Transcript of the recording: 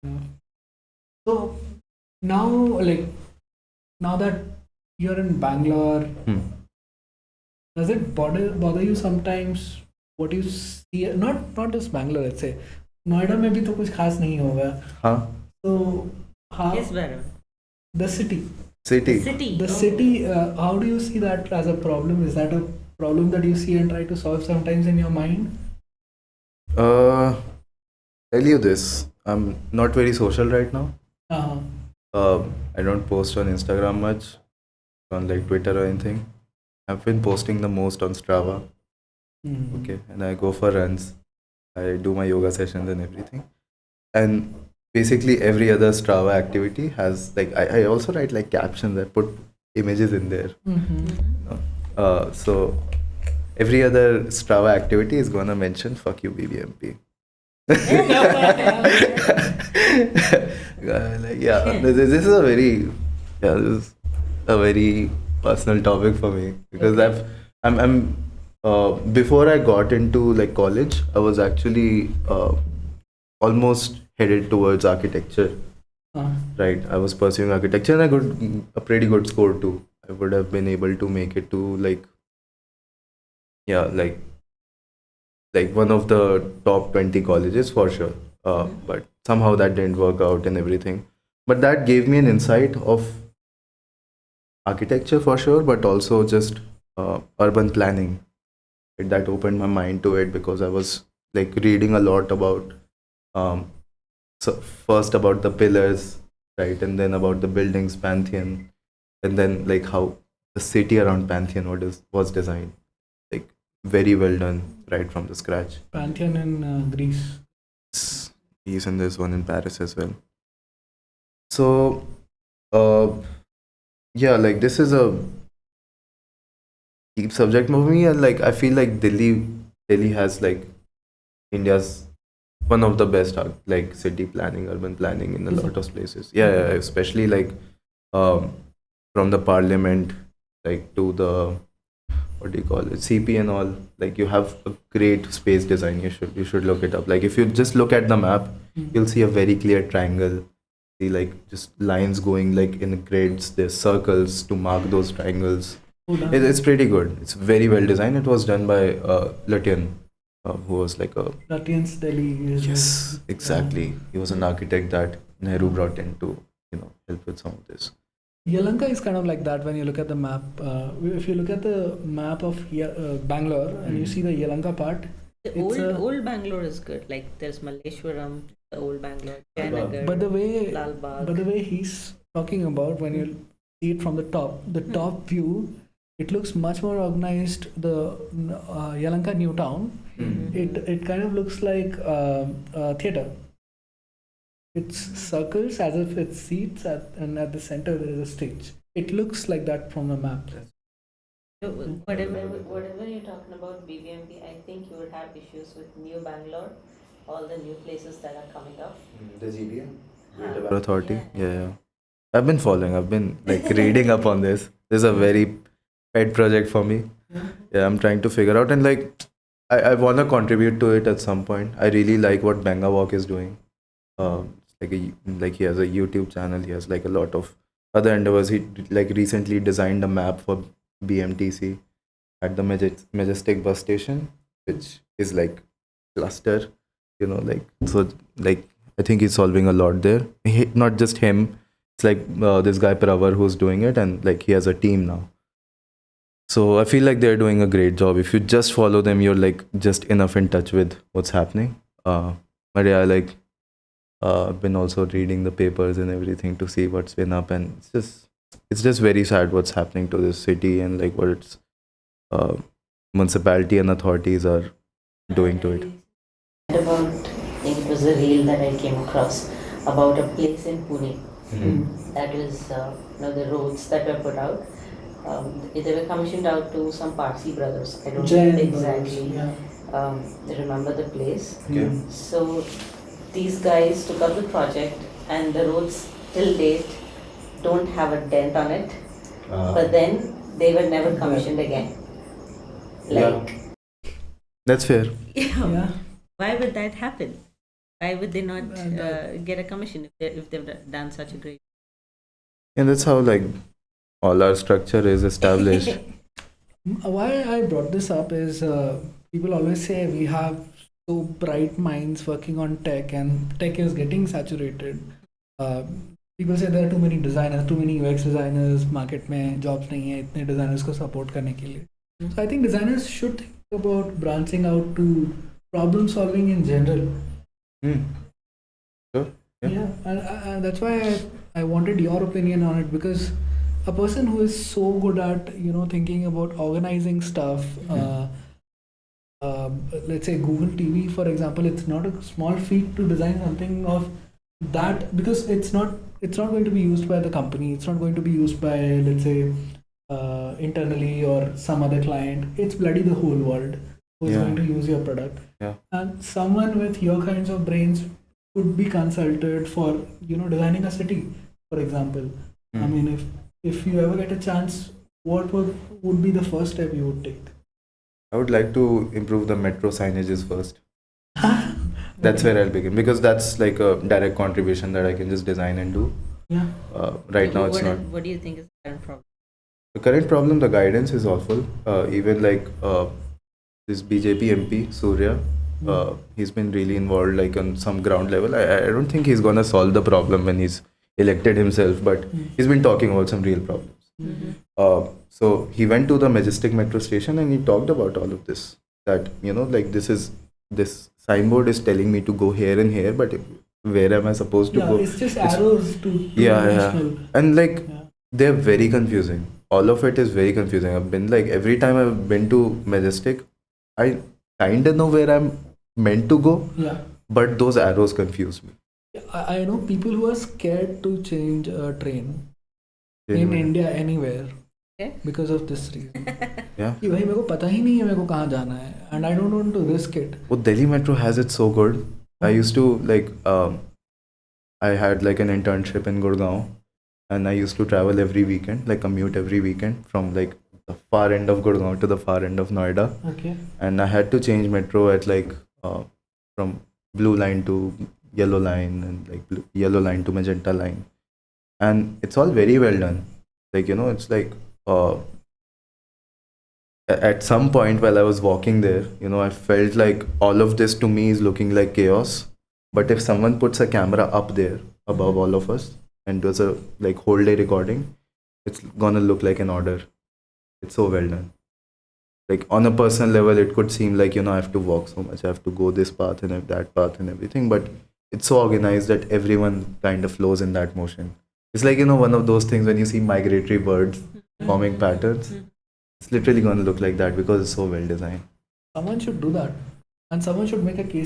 Yeah. So now, like now that you're in Bangalore, Hmm. does it bother you sometimes what you see? Not just Bangalore, let's say Noida में भी तो कुछ खास नहीं होगा. Huh? So how Yes, Varun. the city, City. City. the city, how do you see that as a problem? Is that a problem that you see and try to solve sometimes in your mind? Uh, tell you this. I'm not very social right now. Uh-huh. I don't post on Instagram much, on like Twitter or anything. I've been posting the most on Strava. Mm. Okay, and I go for runs. I do my yoga sessions and everything. And basically every other Strava activity has like I also write like captions. I put images in there. Mm-hmm. So every other Strava activity is gonna mention "fuck you, BBMP." Like yeah, this is a very this is a very personal topic for me because Okay. I'm before I got into like college, I was actually almost headed towards architecture. Uh, Right, I was pursuing architecture and I got a pretty good score too. I would have been able to make it to like yeah like one of the top 20 colleges for sure. But somehow that didn't work out and everything. But that gave me an insight of architecture for sure, but also just urban planning. That opened my mind to it because I was like reading a lot about um, so first about the pillars, right, and then about the buildings, Pantheon, and then like how the city around Pantheon was designed, like very well done, right from the scratch. Pantheon in Greece. Yes, and there's one in Paris as well. So, uh, yeah, like this is a deep subject for me, and like I feel like Delhi has like India's one of the best like city planning, urban planning in a Is lot it? of places. Yeah, yeah, especially like um, from the parliament, like to the what do you call it, CP and all. Like you have a great space design. You should look it up. Like if you just look at the map, you'll see a very clear triangle. See like just lines going like in grids. There's circles to mark those triangles. Who done It's that? pretty good. It's very well designed. It was done by Lutian, who was like a Lutyens Delhi is yes, exactly. He was an architect that Nehru brought in to help with some of this. Yalanka is kind of like that when you look at the map. If you look at the map of Bangalore and you see the Yalanka part, The it's old Bangalore is good. Like there's Malleshwaram, the old Bangalore, Jayanagar, but the way Lal Bagh. but the way he's talking about when you see it from the top, the top view, it looks much more organized. The Yalanka New Town, it kind of looks like a theater. It's circles as if it's seats and at the center there is a stage. It looks like that from the map. So whatever you're talking about BBMP, I think you would have issues with New Bangalore, all the new places that are coming up. The GBA? Huh. Developer Authority? Yeah. Yeah, yeah. I've been following, I've been like reading up on this. This is a very pet project for me. Yeah, I'm trying to figure out and like I want to contribute to it at some point. I really like what Banga Walk is doing. Like he has a YouTube channel. He has like a lot of other endeavors. He like recently designed a map for BMTC at the Majestic bus station, which is like cluster, like so like I think he's solving a lot there. Not just him. It's like this guy Pravar who's doing it, and like he has a team now. So I feel like they're doing a great job. If you just follow them, you're like just enough in touch with what's happening. But yeah, like I've been also reading the papers and everything to see what's been up, and it's just very sad what's happening to this city and like what its uh, municipality and authorities are doing to it. About, I think it was a reel that I came across about a place in Pune. That was, the roads that were put out. They were commissioned out to some Parsi brothers. I don't Jain exactly brothers, yeah. remember the place. Okay. So these guys took up the project, and the roads till date don't have a dent on it. But then they were never commissioned again. Yeah. Like, That's fair. yeah. Yeah. Why would that happen? Why would they not And, get a commission if they've done such a great? And that's how like all our structure is established. Why I brought this up is people always say we have so bright minds working on tech, and tech is getting saturated. Uh, People say there are too many designers, too many UX designers, market में jobs नहीं है इतने designers को support करने के लिए. So I think designers should think about branching out to problem solving in general. Hmm. Sure. Yeah. Yeah, and that's why I wanted your opinion on it, because a person who is so good at thinking about organizing stuff, let's say Google TV for example, it's not a small feat to design something of that, because it's not going to be used by the company, it's not going to be used by, let's say, internally or some other client. It's bloody the whole world who's Yeah. going to use your product. Yeah. And someone with your kinds of brains could be consulted for designing a city, for example. I Hmm. mean, if you ever get a chance, what would be the first step you would take? I would like to improve the metro signages first. That's where I'll begin, because that's like a direct contribution that I can just design and do. Yeah. Right now, it's not. What do you think is the current problem? The current problem, the guidance is awful. Even like this BJP MP Surya, he's been really involved like on some ground level. I don't think he's gonna solve the problem when he's elected himself, but he's been talking about some real problems. So he went to the Majestic metro station and he talked about all of this. That like this signboard is telling me to go here and here, but where am I supposed to Yeah, go? it's just arrows to Yeah, dimensional. and like Yeah. they're very confusing. All of it is very confusing. I've been like every time I've been to Majestic, I kind of know where I'm meant to go, Yeah. but those arrows confuse me. I know people who are scared to change a train in Anyway, India anywhere Okay. because of this reason. yeah. कि भाई मेरे को पता ही नहीं है मेरे को कहाँ जाना है, and I don't want to risk it. Oh, Delhi Metro has it so good. I used to like I had like an internship in Gurgaon, and I used to travel every weekend, like commute every weekend from like the far end of Gurgaon to the far end of Noida, Okay. and I had to change metro at like from blue line to yellow line, and like yellow line to magenta line, and it's all very well done. Like it's like at some point while I was walking there, I felt like all of this to me is looking like chaos. But if someone puts a camera up there above all of us and does a like whole day recording, it's gonna look like an order. It's so well done. Like on a personal level, it could seem like I have to walk so much, I have to go this path and that path and everything. But it's so organized that everyone kind of flows in that motion. It's like one of those things when you see migratory birds forming patterns. It's literally gonna look like that because it's so well designed. Someone should do that, and someone should make a case